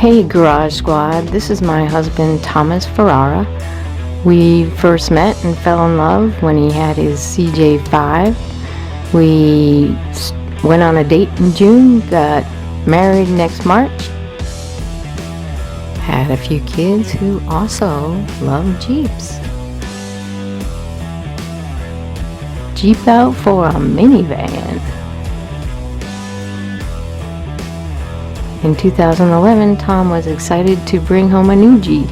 Hey Garage Squad, this is my husband Thomas Ferrara. We first met and fell in love when he had his CJ7. We went on a date in June, got married next March, had a few kids who also love Jeeps. Jeep out for a minivan. In 2011, Tom was excited to bring home a new Jeep.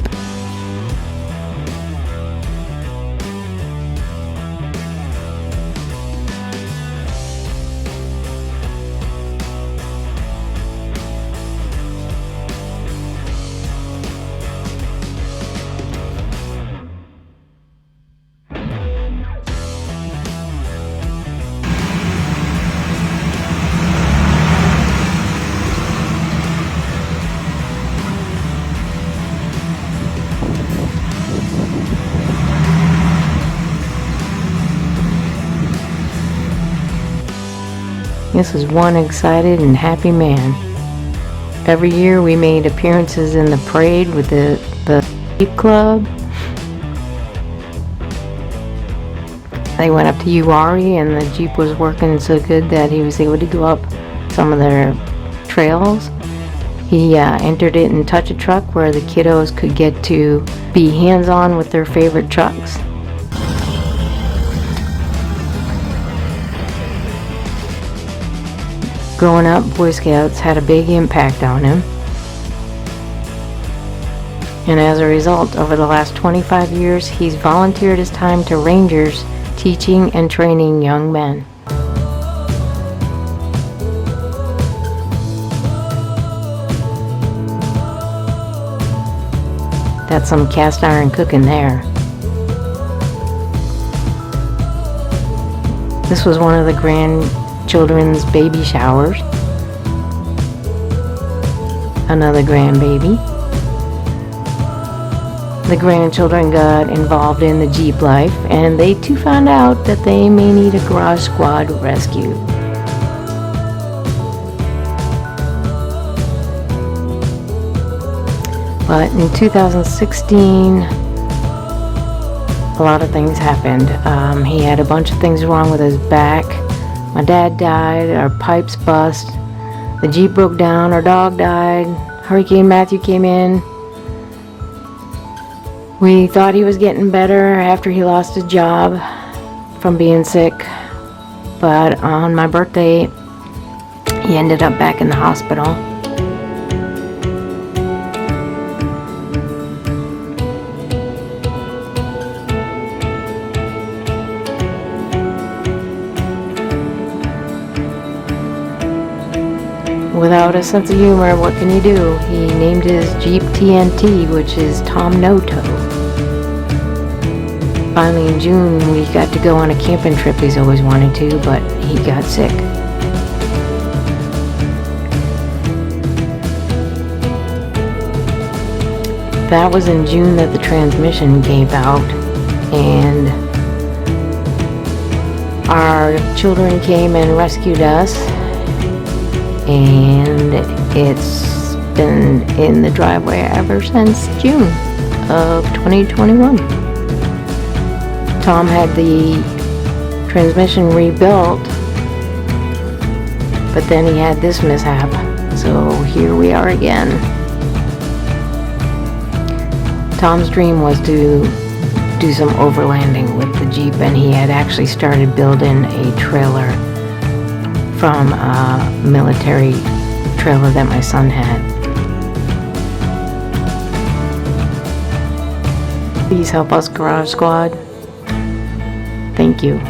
This is one excited and happy man. Every year we made appearances in the parade with the Jeep Club. They went up to Uwharrie and the Jeep was working so good that he was able to go up some of their trails. He entered it in Touch a Truck where the kiddos could get to be hands-on with their favorite trucks. Growing up, Boy Scouts had a big impact on him. And as a result, over the last 25 years, he's volunteered his time to Rangers, teaching and training young men. That's some cast iron cooking there. This was one of the grandchildren's baby showers. Another grandbaby. The grandchildren got involved in the Jeep life, and they too found out that they may need a Garage Squad rescue. But in 2016, a lot of things happened. He had a bunch of things wrong with his back. My dad died, our pipes bust, the Jeep broke down, our dog died, Hurricane Matthew came in. We thought he was getting better after he lost his job from being sick, but on my birthday, he ended up back in the hospital. Without a sense of humor, what can you do? He named his Jeep TNT, which is Tom No Toe. Finally in June, we got to go on a camping trip he's always wanted to, but he got sick. That was in June that the transmission gave out, and our children came and rescued us. And it's been in the driveway ever since June of 2021. Tom had the transmission rebuilt, but then he had this mishap, so here we are again. Tom's dream was to do some overlanding with the Jeep, and he had actually started building a trailer from a military trailer that my son had. Please help us, Garage Squad. Thank you.